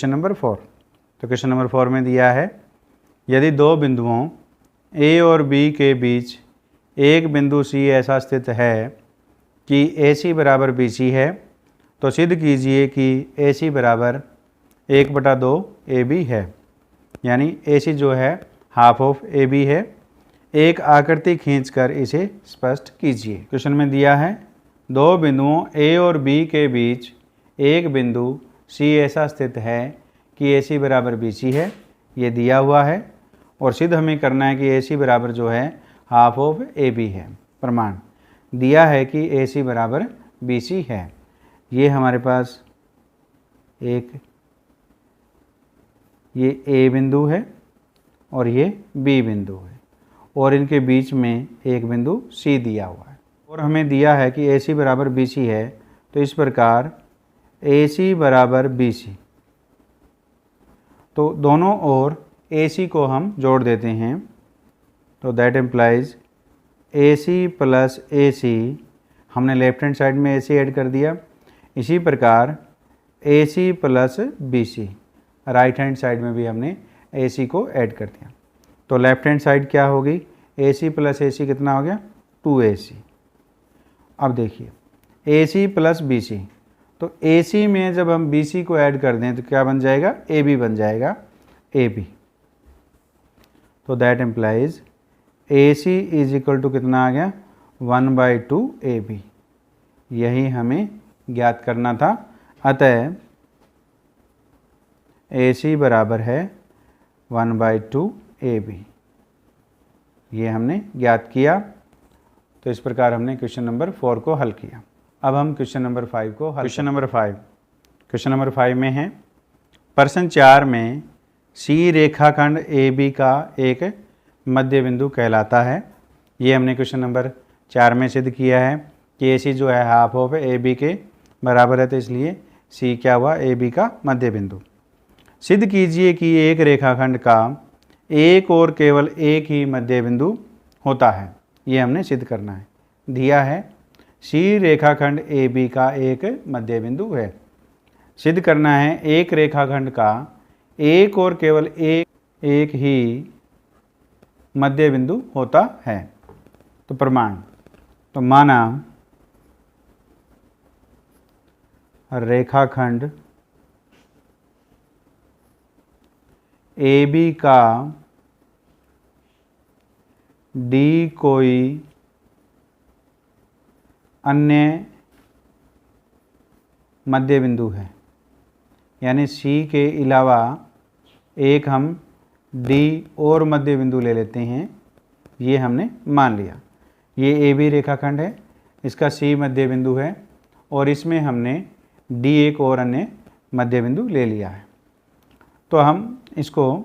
Question number 4। तो question number 4 में दिया है, यदि दो बिंदुओं ए और बी के बीच एक बिंदु सी ऐसा स्थित है कि ए सी बराबर बी सी है, तो सिद्ध कीजिए कि ए सी बराबर 1/2 ए बी है। यानी ए सी जो है हाफ ऑफ ए बी है। एक आकृति खींचकर इसे स्पष्ट कीजिए। क्वेश्चन में दिया है, दो बिंदुओं ए और बी के बीच एक बिंदु सी ऐसा स्थित है कि ए सी बराबर बी सी है, ये दिया हुआ है। और सिद्ध हमें करना है कि ए सी बराबर जो है हाफ ऑफ ए बी है। प्रमाण दिया है कि ए सी बराबर बी सी है। ये हमारे पास एक ये ए बिंदु है और ये बी बिंदु है, और इनके बीच में एक बिंदु सी दिया हुआ है। और हमें दिया है कि ए सी बराबर बी सी है, तो इस प्रकार ए सी बराबर बी सी, तो दोनों ओर ए सी को हम जोड़ देते हैं। तो that implies A C plus A C, हमने लेफ्ट हैंड साइड में ए सी ऐड कर दिया। इसी प्रकार A C plus B C, right hand side में भी हमने ए सी को ऐड कर दिया। तो लेफ्ट हैंड साइड क्या होगी, ए सी प्लस ए सी कितना हो गया, 2AC। अब देखिए ए सी प्लस बी सी, तो ए सी में जब हम बी सी को ऐड कर दें तो क्या बन जाएगा, ए बी बन जाएगा, ए बी। तो that implies A C is equal to कितना आ गया, 1/2 ए बी। यही हमें ज्ञात करना था। अतः ए सी बराबर है 1/2 ए बी, ये हमने ज्ञात किया। तो इस प्रकार हमने क्वेश्चन नंबर 4 को हल किया। अब हम क्वेश्चन नंबर 5 को हल। क्वेश्चन नंबर 5 में है, प्रश्न 4 में सी रेखाखंड ए बी का एक मध्य बिंदु कहलाता है। ये हमने क्वेश्चन नंबर 4 में सिद्ध किया है कि ए सी जो है हाफ ऑफ ए बी के बराबर है, तो इसलिए सी क्या हुआ, ए बी का मध्य बिंदु। सिद्ध कीजिए कि एक रेखाखंड का एक और केवल एक ही मध्य बिंदु होता है। ये हमने सिद्ध करना है। दिया है सी रेखाखंड ए बी का एक मध्य बिंदु है। सिद्ध करना है एक रेखाखंड का एक और केवल एक ही मध्य बिंदु होता है। तो प्रमाण, तो माना रेखाखंड ए बी का डी कोई अन्य मध्य बिंदु है, यानी सी के अलावा एक हम डी और मध्य बिंदु ले लेते हैं। ये हमने मान लिया। ये ए बी रेखाखंड है, इसका सी मध्य बिंदु है, और इसमें हमने डी एक और अन्य मध्य बिंदु ले लिया है। तो हम इसको,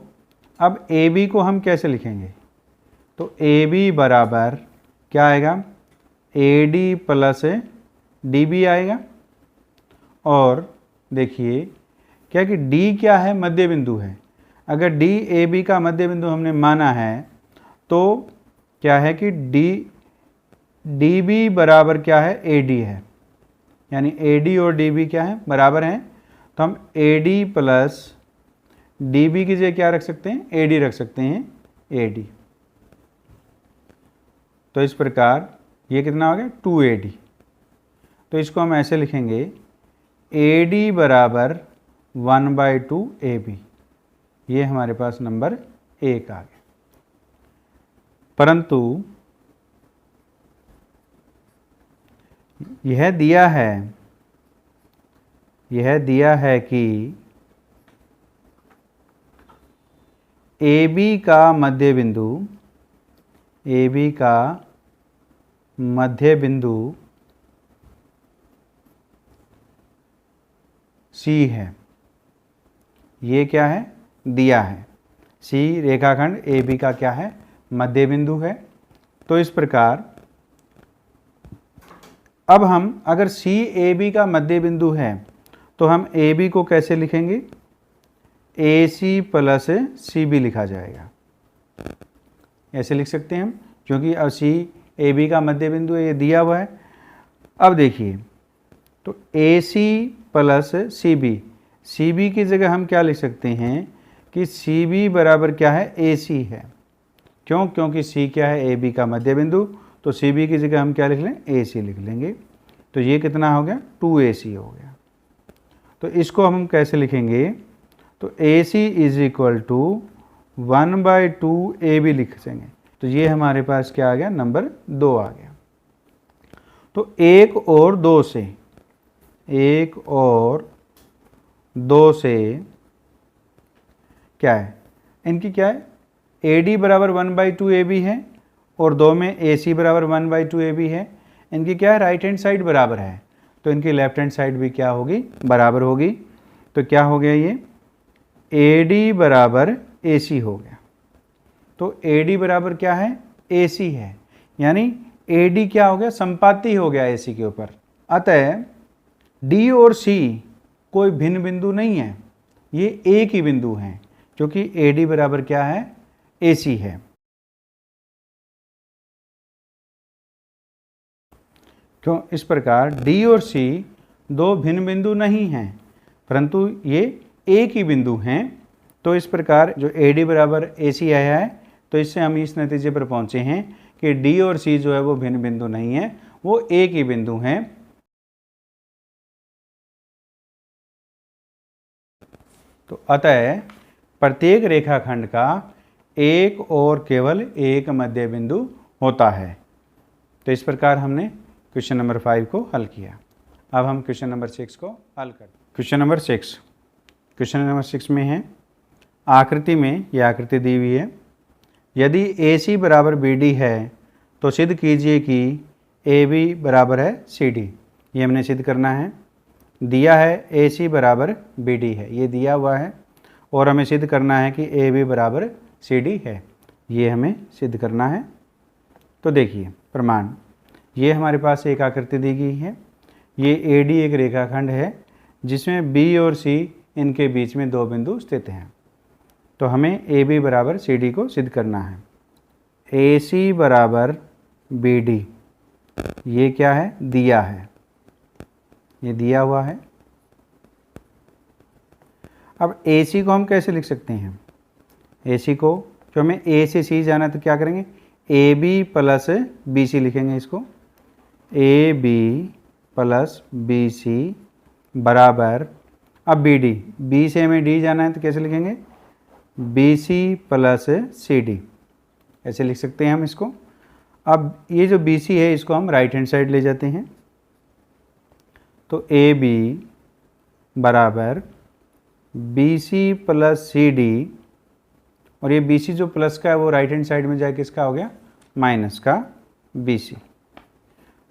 अब ए बी को हम कैसे लिखेंगे, तो ए बी बराबर क्या आएगा, A D plus D B आएगा। और देखिए क्या कि डी क्या है, मध्य बिंदु है। अगर डी ए बी का मध्य बिंदु हमने माना है, तो क्या है कि डी बी बराबर क्या है, ए डी है। यानी ए डी और डी बी क्या है, बराबर हैं। तो हम A D plus D B की जगह क्या रख सकते हैं, ए डी रख सकते हैं, ए डी। तो इस प्रकार ये कितना हो गया, 2AD। तो इसको हम ऐसे लिखेंगे, AD बराबर 1/2 AB। ये हमारे पास नंबर 1 आ गया। परंतु यह दिया है कि AB का मध्य बिंदु C है। ये क्या है, दिया है। C रेखाखंड AB का क्या है, मध्य बिंदु है। तो इस प्रकार अब हम अगर C AB का मध्य बिंदु है, तो हम AB को कैसे लिखेंगे, AC प्लस CB लिखा जाएगा। ऐसे लिख सकते हैं हम, क्योंकि अब C AB का मध्य बिंदु है, ये दिया हुआ है। अब देखिए, तो AC plus CB, C B की जगह हम क्या लिख सकते हैं कि सी बी बराबर क्या है, ए सी है। क्यों? क्योंकि सी क्या है, ए बी का मध्य बिंदु। तो सी बी की जगह हम क्या लिख लें, ए सी लिख लेंगे। तो ये कितना हो गया, 2AC हो गया। तो इसको हम कैसे लिखेंगे, तो AC is equal to 1/2 AB लिख देंगे। तो ये हमारे पास क्या आ गया, नंबर 2 आ गया। तो 1 और 2 से क्या है, इनकी क्या है, AD बराबर 1/2 AB है और 2 में AC बराबर 1/2 AB है। इनकी क्या है, राइट हैंड साइड बराबर है, तो इनकी लेफ्ट हैंड साइड भी क्या होगी, बराबर होगी। तो क्या हो गया, ये AD बराबर AC हो गया। तो AD बराबर क्या है, AC है, यानी AD क्या हो गया, संपाती हो गया AC के ऊपर। अतः D और C कोई भिन्न बिंदु नहीं है, ये एक ही बिंदु हैं, क्योंकि AD बराबर क्या है, AC है। क्यों? इस प्रकार D और C दो भिन्न बिंदु नहीं हैं, परंतु ये एक ही बिंदु हैं। तो इस प्रकार जो AD बराबर AC आया है, तो इससे हम इस नतीजे पर पहुंचे हैं कि D और C जो है वो भिन्न बिंदु नहीं है, वो एक ही बिंदु हैं। तो अतः प्रत्येक रेखाखंड का एक और केवल एक मध्य बिंदु होता है। तो इस प्रकार हमने क्वेश्चन नंबर 5 को हल किया। अब हम क्वेश्चन नंबर 6 को हल करते हैं। क्वेश्चन नंबर 6 में है, आकृति में यह आकृति दी हुई है, यदि AC बराबर BD है तो सिद्ध कीजिए कि AB बराबर है CD। ये हमने सिद्ध करना है। दिया है AC बराबर BD है, ये दिया हुआ है, और हमें सिद्ध करना है कि AB बराबर CD है, ये हमें सिद्ध करना है। तो देखिए प्रमाण, ये हमारे पास एक आकृति दी गई है, ये AD एक रेखाखंड है जिसमें B और C इनके बीच में दो बिंदु स्थित हैं। तो हमें AB बराबर CD को सिद्ध करना है। AC बराबर BD, ये क्या है, दिया है, ये दिया हुआ है। अब AC को हम कैसे लिख सकते हैं, AC को, जो हमें A से C जाना है तो क्या करेंगे, AB प्लस BC लिखेंगे इसको। AB प्लस BC बराबर, अब BD, B से हमें D जाना है तो कैसे लिखेंगे, BC प्लस CD, ऐसे लिख सकते हैं हम इसको। अब ये जो BC है इसको हम राइट हैंड साइड ले जाते हैं, तो AB बराबर BC प्लस CD, और ये BC जो प्लस का है वो राइट हैंड साइड में जाके किसका हो गया, माइनस का BC।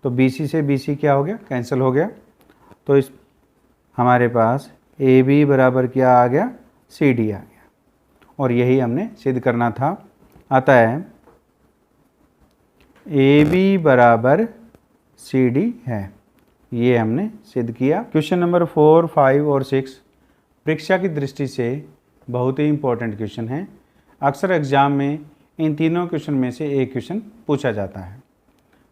तो BC से BC क्या हो गया, कैंसिल हो गया। तो इस हमारे पास AB बराबर क्या आ गया, CD आ गया, और यही हमने सिद्ध करना था। अतः AB बराबर CD है, ये हमने सिद्ध किया। क्वेश्चन नंबर 4, 5 और 6 परीक्षा की दृष्टि से बहुत ही इंपॉर्टेंट क्वेश्चन है। अक्सर एग्जाम में इन तीनों क्वेश्चन में से एक क्वेश्चन पूछा जाता है।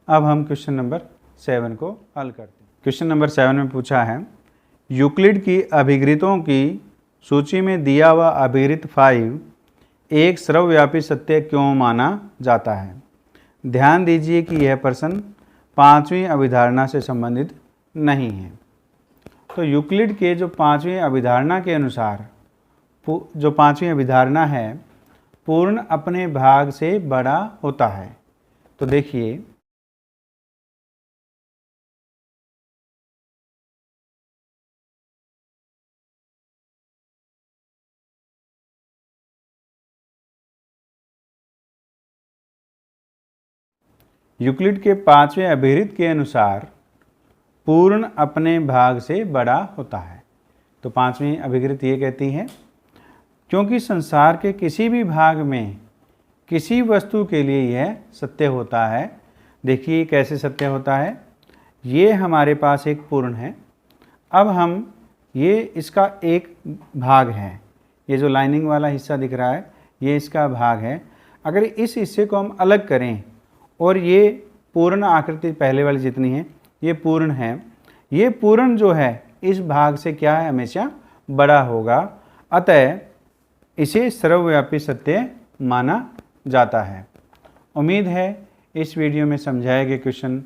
अब हम क्वेश्चन नंबर 7 को हल करते हैं। क्वेश्चन नंबर 7 में पूछा है, यूक्लिड की अभिगृतों की सूची में दिया हुआ अभिगृत 5 एक सर्वव्यापी सत्य क्यों माना जाता है। ध्यान दीजिए कि यह प्रश्न 5वीं अभिधारणा से संबंधित नहीं है। तो यूक्लिड के जो 5वीं अभिधारणा के अनुसार, जो 5वीं अभिधारणा है, पूर्ण अपने भाग से बड़ा होता है। तो देखिए यूक्लिड के 5वें अभिहित के अनुसार पूर्ण अपने भाग से बड़ा होता है। तो 5वीं अभिहित ये कहती है, क्योंकि संसार के किसी भी भाग में किसी वस्तु के लिए यह सत्य होता है। देखिए कैसे सत्य होता है, ये हमारे पास एक पूर्ण है। अब हम ये इसका एक भाग है, ये जो लाइनिंग वाला हिस्सा दिख रहा है ये इसका भाग है। अगर इस हिस्से को हम अलग करें और ये पूर्ण आकृति पहले वाली जितनी है ये पूर्ण है, ये पूर्ण जो है इस भाग से क्या है, हमेशा बड़ा होगा, अतः इसे सर्वव्यापी सत्य माना जाता है। उम्मीद है इस वीडियो में समझाए गए क्वेश्चन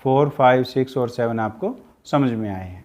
4, 5, 6 और 7 आपको समझ में आए हैं।